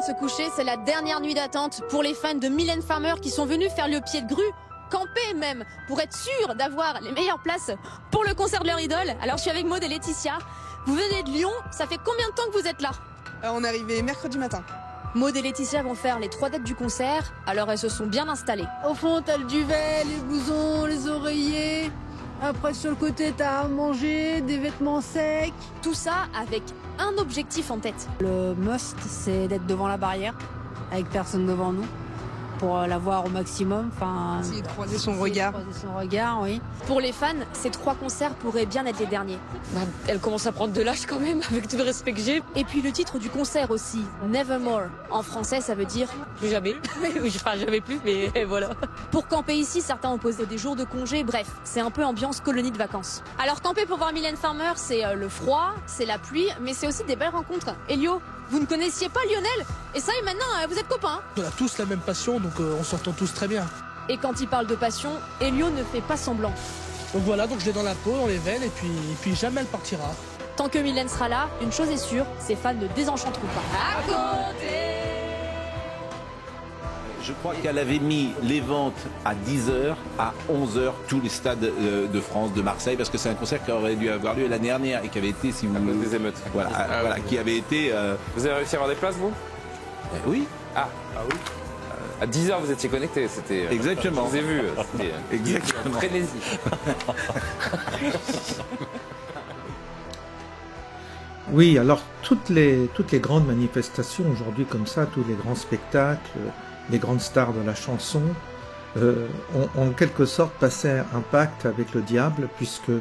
de se coucher, c'est la dernière nuit d'attente pour les fans de Mylène Farmer qui sont venus faire le pied de grue, camper même, pour être sûrs d'avoir les meilleures places pour le concert de leur idole. Alors je suis avec Maud et Laetitia. Vous venez de Lyon, ça fait combien de temps que vous êtes là? On est arrivé mercredi matin. Maud et Laetitia vont faire les 3 dates du concert, alors elles se sont bien installées. Au fond, t'as le duvet, les blousons, les oreillers. Après, sur le côté, t'as à manger, des vêtements secs. Tout ça avec un objectif en tête. Le must, c'est d'être devant la barrière, avec personne devant nous, pour la voir au maximum. Enfin, Essayer de croiser son regard. Oui. Pour les fans, ces 3 concerts pourraient bien être les derniers. Elle commence à prendre de l'âge quand même, avec tout le respect que j'ai. Et puis le titre du concert aussi, Nevermore. En français, ça veut dire Plus jamais. Enfin, jamais plus, mais voilà. pour camper ici, certains ont posé des jours de congé. Bref, c'est un peu ambiance colonie de vacances. Alors camper pour voir Mylène Farmer, c'est le froid, c'est la pluie, mais c'est aussi des belles rencontres. Elio, vous ne connaissiez pas Lionel? Et ça, et maintenant, vous êtes copains. On a tous la même passion, donc on s'entend tous très bien. Et quand il parle de passion, Elio ne fait pas semblant. Donc voilà, donc je l'ai dans la peau, dans les veines, et puis jamais elle partira. Tant que Mylène sera là, une chose est sûre, ses fans ne désenchanteront pas. Je crois qu'elle avait mis les ventes à 10h, à 11h, tous les stades de France, de Marseille, parce que c'est un concert qui aurait dû avoir lieu l'année dernière et qui avait été, si vous voulez, des émeutes. Voilà, qui avait été... Vous avez réussi à avoir des places, vous? Oui. Ah oui. À 10h, vous étiez connecté, c'était... Exactement. Je vous ai vu, c'était... Exactement. Frénésie. Oui, alors toutes les grandes manifestations aujourd'hui comme ça, tous les grands spectacles, les grandes stars de la chanson, ont en quelque sorte passé un pacte avec le diable, puisque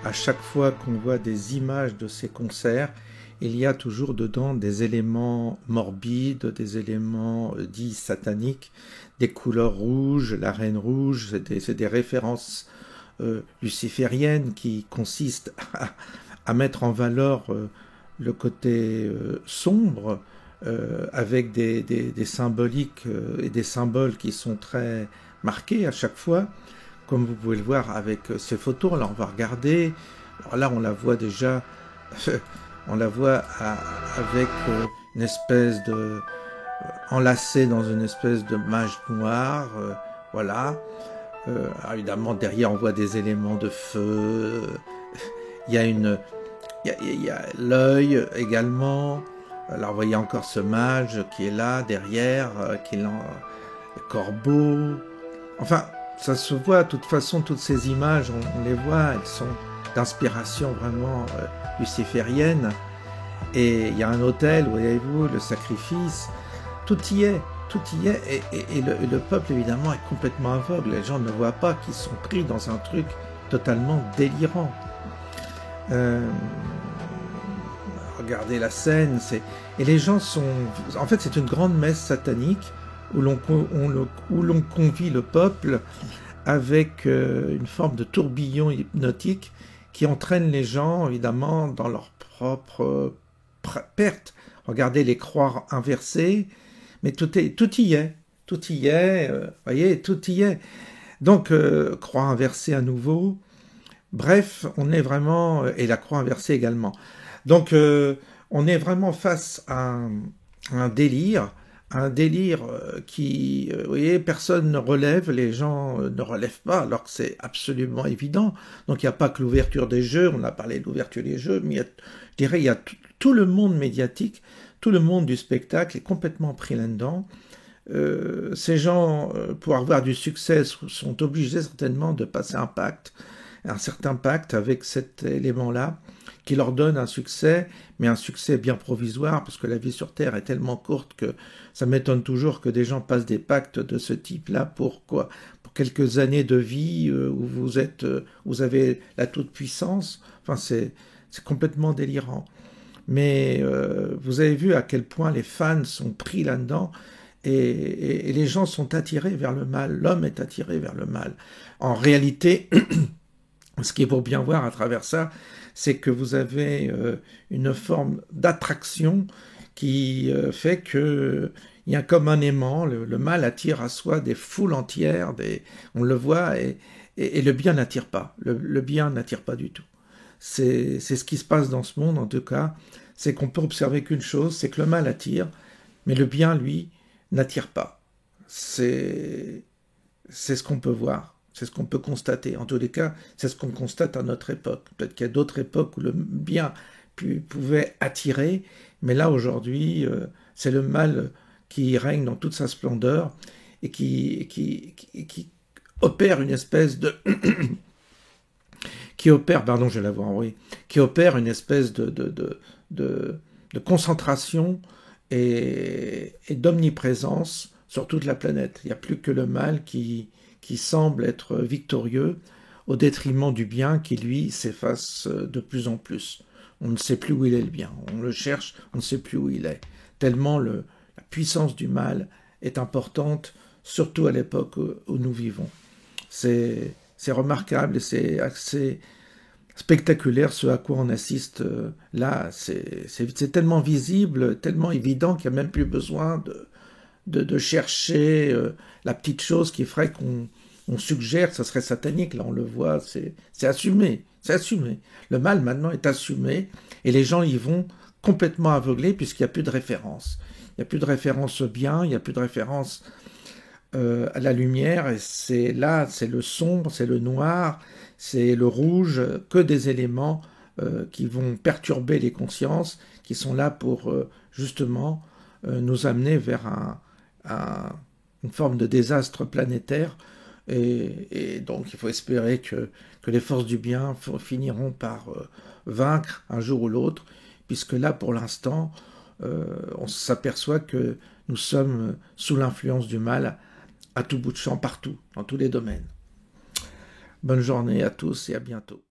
à chaque fois qu'on voit des images de ces concerts, il y a toujours dedans des éléments morbides, des éléments dits sataniques, des couleurs rouges, la reine rouge, c'est des références lucifériennes qui consistent à mettre en valeur le côté sombre, avec des symboliques et des symboles qui sont très marqués à chaque fois, comme vous pouvez le voir avec ces photos. Là, on va regarder. Alors là, on la voit déjà, on la voit avec une espèce de enlacée dans une espèce de mage noire, voilà. Alors évidemment, derrière, on voit des éléments de feu. Il y a l'œil également. Alors, vous voyez encore ce mage qui est là, derrière, qui est le corbeau. Enfin, ça se voit, de toute façon, toutes ces images, on les voit, elles sont d'inspiration vraiment luciférienne. Et il y a un autel, voyez-vous, le sacrifice, tout y est, et le peuple, évidemment, est complètement aveugle. Les gens ne voient pas qu'ils sont pris dans un truc totalement délirant. Regardez la scène, et les gens sont... En fait, c'est une grande messe satanique où l'on convie le peuple avec une forme de tourbillon hypnotique qui entraîne les gens, évidemment, dans leur propre perte. Regardez les croix inversées, mais tout y est, voyez, tout y est. Donc, croix inversée à nouveau. Bref, on est vraiment... Et la croix inversée également. Donc, on est vraiment face à un délire qui, vous voyez, personne ne relève, les gens ne relèvent pas, alors que c'est absolument évident. Donc, il n'y a pas que l'ouverture des jeux, on a parlé de l'ouverture des jeux, mais je dirais, il y a tout le monde médiatique, tout le monde du spectacle est complètement pris là-dedans. Ces gens, pour avoir du succès, sont obligés certainement de passer un certain pacte avec cet élément-là, qui leur donne un succès, mais un succès bien provisoire, parce que la vie sur Terre est tellement courte que ça m'étonne toujours que des gens passent des pactes de ce type-là. Pourquoi? Pour quelques années de vie où vous avez la toute-puissance. Enfin, c'est complètement délirant. Mais vous avez vu à quel point les fans sont pris là-dedans, et les gens sont attirés vers le mal. L'homme est attiré vers le mal. En réalité, ce qu'il faut bien voir à travers ça, c'est que vous avez une forme d'attraction qui fait que il y a comme un aimant, le mal attire à soi des foules entières, on le voit, et le bien n'attire pas. Le bien n'attire pas du tout. C'est ce qui se passe dans ce monde, en tout cas, c'est qu'on peut observer qu'une chose, c'est que le mal attire, Mais le bien, lui, n'attire pas. C'est ce qu'on peut voir, c'est ce qu'on peut constater. En tous les cas, c'est ce qu'on constate à notre époque. Peut-être qu'il y a d'autres époques où le bien pouvait attirer, mais là, aujourd'hui, c'est le mal qui règne dans toute sa splendeur et qui opère une espèce de... qui opère une espèce de concentration et d'omniprésence sur toute la planète. Il n'y a plus que le mal qui semble être victorieux au détriment du bien qui, lui, s'efface de plus en plus. On ne sait plus où il est le bien. On le cherche, on ne sait plus où il est. Tellement la puissance du mal est importante, surtout à l'époque où nous vivons. C'est remarquable et c'est assez spectaculaire ce à quoi on assiste là. C'est tellement visible, tellement évident qu'il n'y a même plus besoin de chercher la petite chose qui ferait qu'on suggère, ça serait satanique. Là, on le voit, c'est assumé. C'est assumé. Le mal, maintenant, est assumé et les gens y vont complètement aveuglés puisqu'il n'y a plus de référence. Il n'y a plus de référence au bien, il n'y a plus de référence à la lumière, et c'est le sombre, c'est le noir, c'est le rouge, que des éléments qui vont perturber les consciences, qui sont là pour justement nous amener vers une forme de désastre planétaire, et donc il faut espérer que les forces du bien finiront par vaincre un jour ou l'autre, puisque là pour l'instant on s'aperçoit que nous sommes sous l'influence du mal à tout bout de champ, partout, dans tous les domaines. Bonne journée à tous et à bientôt.